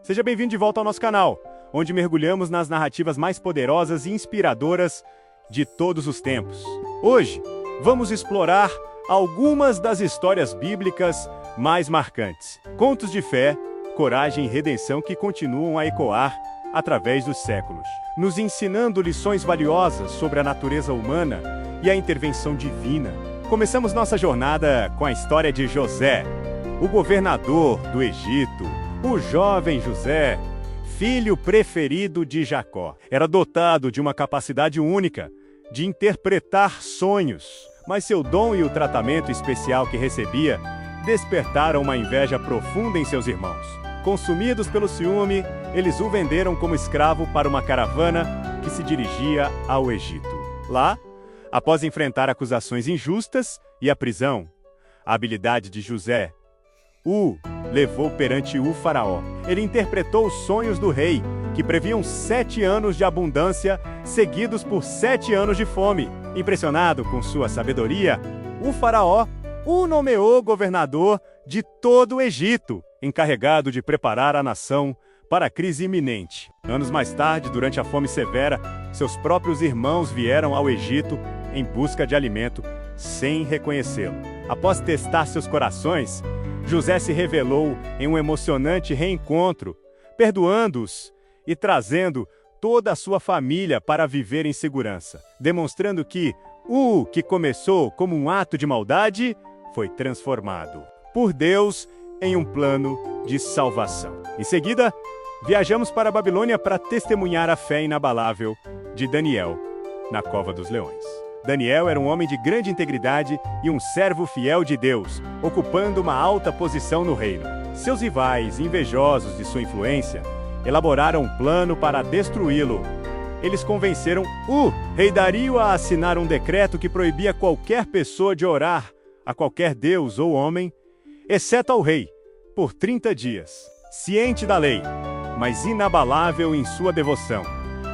Seja bem-vindo de volta ao nosso canal, onde mergulhamos nas narrativas mais poderosas e inspiradoras de todos os tempos. Hoje, vamos explorar algumas das histórias bíblicas mais marcantes. Contos de fé, coragem e redenção que continuam a ecoar através dos séculos, nos ensinando lições valiosas sobre a natureza humana e a intervenção divina. Começamos nossa jornada com a história de José, o governador do Egito. O jovem José, filho preferido de Jacó, era dotado de uma capacidade única de interpretar sonhos, mas seu dom e o tratamento especial que recebia despertaram uma inveja profunda em seus irmãos. Consumidos pelo ciúme, eles o venderam como escravo para uma caravana que se dirigia ao Egito. Lá, após enfrentar acusações injustas e a prisão, a habilidade de José o levou perante o faraó. Ele interpretou os sonhos do rei, que previam 7 anos de abundância, seguidos por 7 anos de fome. Impressionado com sua sabedoria, o faraó o nomeou governador de todo o Egito, encarregado de preparar a nação para a crise iminente. Anos mais tarde, durante a fome severa, seus próprios irmãos vieram ao Egito em busca de alimento, sem reconhecê-lo. Após testar seus corações, José se revelou em um emocionante reencontro, perdoando-os e trazendo toda a sua família para viver em segurança, demonstrando que o que começou como um ato de maldade foi transformado por Deus em um plano de salvação. Em seguida, viajamos para a Babilônia para testemunhar a fé inabalável de Daniel na Cova dos Leões. Daniel era um homem de grande integridade e um servo fiel de Deus, ocupando uma alta posição no reino. Seus rivais, invejosos de sua influência, elaboraram um plano para destruí-lo. Eles convenceram o rei Dario a assinar um decreto que proibia qualquer pessoa de orar a qualquer deus ou homem, exceto ao rei, por 30 dias. Ciente da lei, mas inabalável em sua devoção,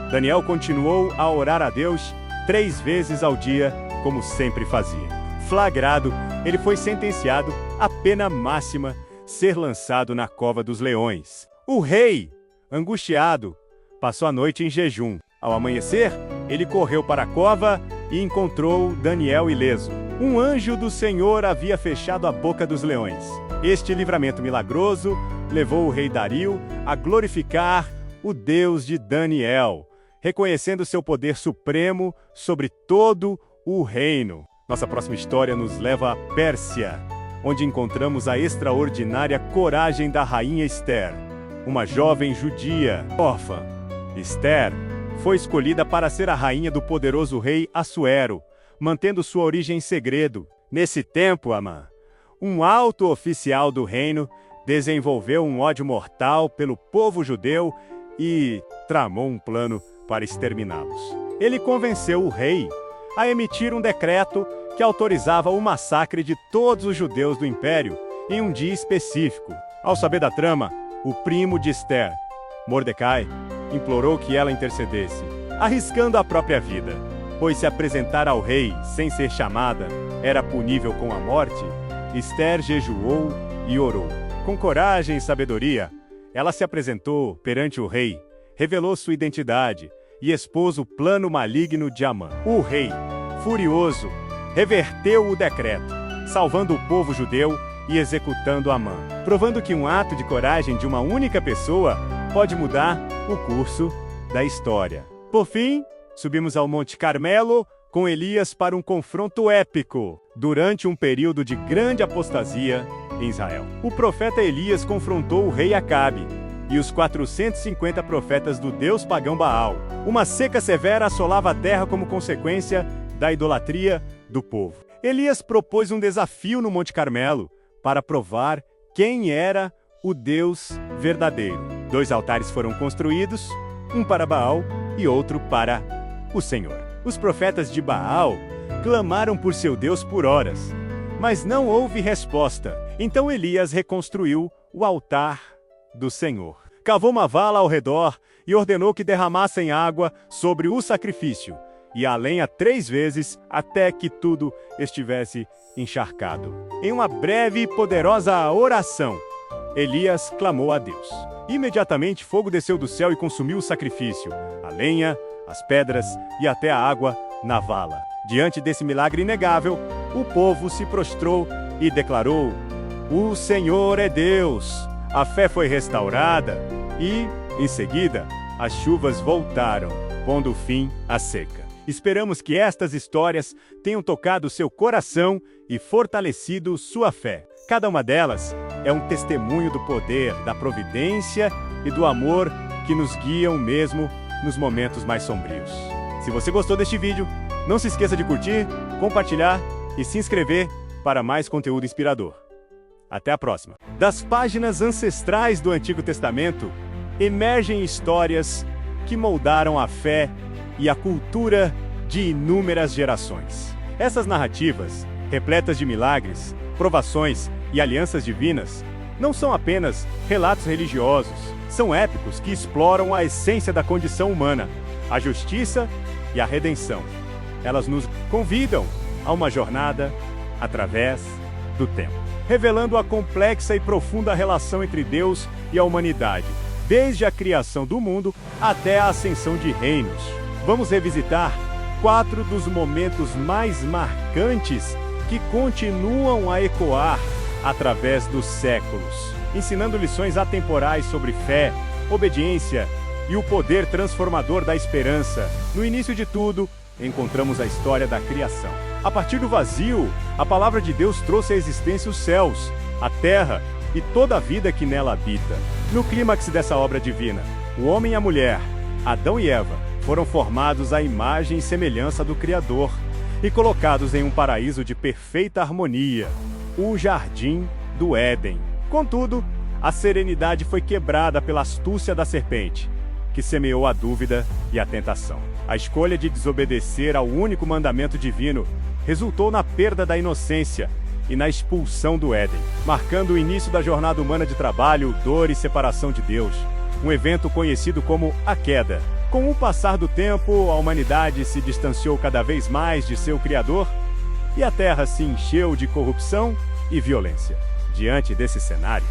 Daniel continuou a orar a Deus 3 vezes ao dia, como sempre fazia. Flagrado, ele foi sentenciado à pena máxima, ser lançado na cova dos leões. O rei, angustiado, passou a noite em jejum. Ao amanhecer, ele correu para a cova e encontrou Daniel ileso. Um anjo do Senhor havia fechado a boca dos leões. Este livramento milagroso levou o rei Dario a glorificar o Deus de Daniel, reconhecendo seu poder supremo sobre todo o reino. Nossa próxima história nos leva à Pérsia, onde encontramos a extraordinária coragem da rainha Esther, uma jovem judia órfã. Esther foi escolhida para ser a rainha do poderoso rei Assuero, mantendo sua origem em segredo. Nesse tempo, Amã, um alto oficial do reino, desenvolveu um ódio mortal pelo povo judeu e tramou um plano para exterminá-los. Ele convenceu o rei a emitir um decreto que autorizava o massacre de todos os judeus do império em um dia específico. Ao saber da trama, o primo de Esther, Mordecai, implorou que ela intercedesse, arriscando a própria vida, pois se apresentar ao rei sem ser chamada era punível com a morte. Esther jejuou e orou. Com coragem e sabedoria, ela se apresentou perante o rei, revelou sua identidade e expôs o plano maligno de Amã. O rei, furioso, reverteu o decreto, salvando o povo judeu e executando Amã, provando que um ato de coragem de uma única pessoa pode mudar o curso da história. Por fim, subimos ao Monte Carmelo com Elias para um confronto épico durante um período de grande apostasia em Israel. O profeta Elias confrontou o rei Acabe e os 450 profetas do deus pagão Baal. Uma seca severa assolava a terra como consequência da idolatria do povo. Elias propôs um desafio no Monte Carmelo para provar quem era o Deus verdadeiro. 2 altares foram construídos, um para Baal e outro para o Senhor. Os profetas de Baal clamaram por seu Deus por horas, mas não houve resposta. Então Elias reconstruiu o altar do Senhor. Cavou uma vala ao redor e ordenou que derramassem água sobre o sacrifício e a lenha 3 vezes até que tudo estivesse encharcado. Em uma breve e poderosa oração, Elias clamou a Deus. Imediatamente fogo desceu do céu e consumiu o sacrifício, a lenha, as pedras e até a água na vala. Diante desse milagre inegável, o povo se prostrou e declarou: "O Senhor é Deus!" A fé foi restaurada e, em seguida, as chuvas voltaram, pondo fim à seca. Esperamos que estas histórias tenham tocado seu coração e fortalecido sua fé. Cada uma delas é um testemunho do poder, da providência e do amor que nos guiam mesmo nos momentos mais sombrios. Se você gostou deste vídeo, não se esqueça de curtir, compartilhar e se inscrever para mais conteúdo inspirador. Até a próxima! Das páginas ancestrais do Antigo Testamento, emergem histórias que moldaram a fé e a cultura de inúmeras gerações. Essas narrativas, repletas de milagres, provações e alianças divinas, não são apenas relatos religiosos, são épicos que exploram a essência da condição humana, a justiça e a redenção. Elas nos convidam a uma jornada através do tempo, revelando a complexa e profunda relação entre Deus e a humanidade, desde a criação do mundo até a ascensão de reinos. Vamos revisitar 4 dos momentos mais marcantes que continuam a ecoar através dos séculos, ensinando lições atemporais sobre fé, obediência e o poder transformador da esperança. No início de tudo, encontramos a história da criação. A partir do vazio, a palavra de Deus trouxe à existência os céus, a terra e toda a vida que nela habita. No clímax dessa obra divina, o homem e a mulher, Adão e Eva, foram formados à imagem e semelhança do Criador e colocados em um paraíso de perfeita harmonia, o Jardim do Éden. Contudo, a serenidade foi quebrada pela astúcia da serpente, que semeou a dúvida e a tentação. A escolha de desobedecer ao único mandamento divino resultou na perda da inocência e na expulsão do Éden, marcando o início da jornada humana de trabalho, dor e separação de Deus, um evento conhecido como a Queda. Com o passar do tempo, a humanidade se distanciou cada vez mais de seu Criador e a Terra se encheu de corrupção e violência. Diante desse cenário,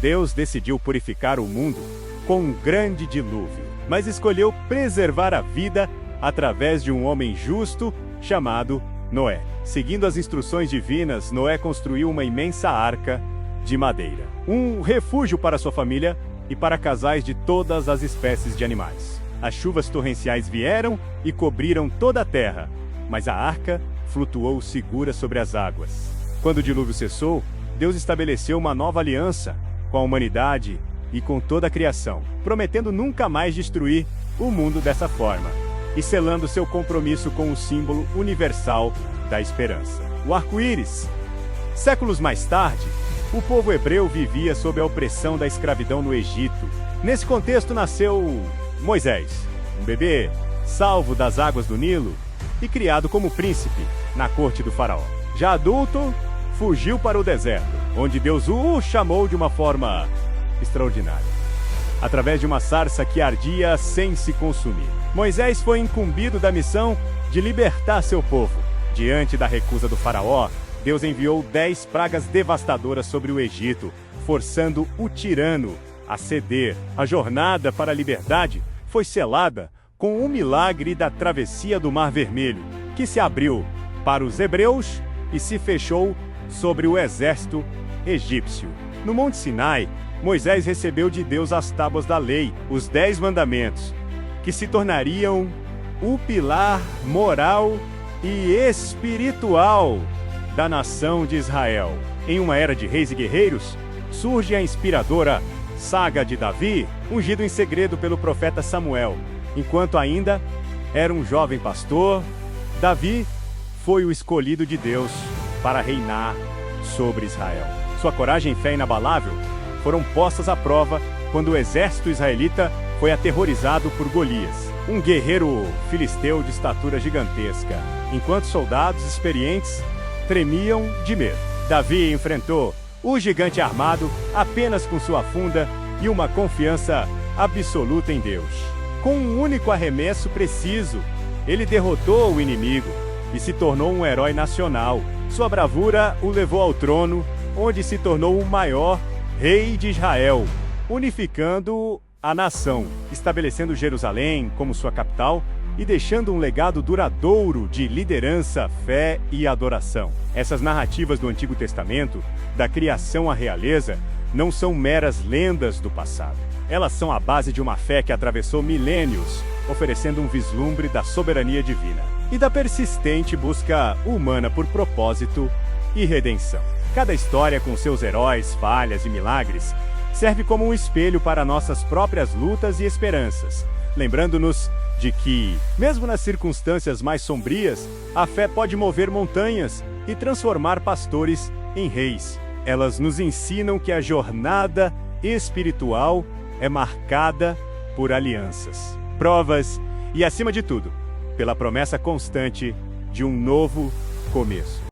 Deus decidiu purificar o mundo com um grande dilúvio, mas escolheu preservar a vida através de um homem justo chamado Noé. Seguindo as instruções divinas, Noé construiu uma imensa arca de madeira, um refúgio para sua família e para casais de todas as espécies de animais. As chuvas torrenciais vieram e cobriram toda a terra, mas a arca flutuou segura sobre as águas. Quando o dilúvio cessou, Deus estabeleceu uma nova aliança com a humanidade e com toda a criação, prometendo nunca mais destruir o mundo dessa forma, e selando seu compromisso com o símbolo universal da esperança, o arco-íris. Séculos mais tarde, o povo hebreu vivia sob a opressão da escravidão no Egito. Nesse contexto nasceu Moisés, um bebê salvo das águas do Nilo e criado como príncipe na corte do faraó. Já adulto, fugiu para o deserto, onde Deus o chamou de uma forma extraordinária, através de uma sarça que ardia sem se consumir. Moisés foi incumbido da missão de libertar seu povo. Diante da recusa do faraó, Deus enviou 10 pragas devastadoras sobre o Egito, forçando o tirano a ceder. A jornada para a liberdade foi selada com o milagre da travessia do Mar Vermelho, que se abriu para os hebreus e se fechou sobre o exército egípcio. No Monte Sinai, Moisés recebeu de Deus as tábuas da lei, os 10 mandamentos, que se tornariam o pilar moral e espiritual da nação de Israel. Em uma era de reis e guerreiros, surge a inspiradora saga de Davi, ungido em segredo pelo profeta Samuel. Enquanto ainda era um jovem pastor, Davi foi o escolhido de Deus para reinar sobre Israel. Sua coragem e fé inabalável foram postas à prova quando o exército israelita foi aterrorizado por Golias, um guerreiro filisteu de estatura gigantesca, enquanto soldados experientes tremiam de medo. Davi enfrentou o gigante armado apenas com sua funda e uma confiança absoluta em Deus. Com um único arremesso preciso, ele derrotou o inimigo e se tornou um herói nacional. Sua bravura o levou ao trono, onde se tornou o maior rei de Israel, unificando a nação, estabelecendo Jerusalém como sua capital e deixando um legado duradouro de liderança, fé e adoração. Essas narrativas do Antigo Testamento, da criação à realeza, não são meras lendas do passado. Elas são a base de uma fé que atravessou milênios, oferecendo um vislumbre da soberania divina e da persistente busca humana por propósito e redenção. Cada história, com seus heróis, falhas e milagres, serve como um espelho para nossas próprias lutas e esperanças, lembrando-nos de que, mesmo nas circunstâncias mais sombrias, a fé pode mover montanhas e transformar pastores em reis. Elas nos ensinam que a jornada espiritual é marcada por alianças, provas e, acima de tudo, pela promessa constante de um novo começo.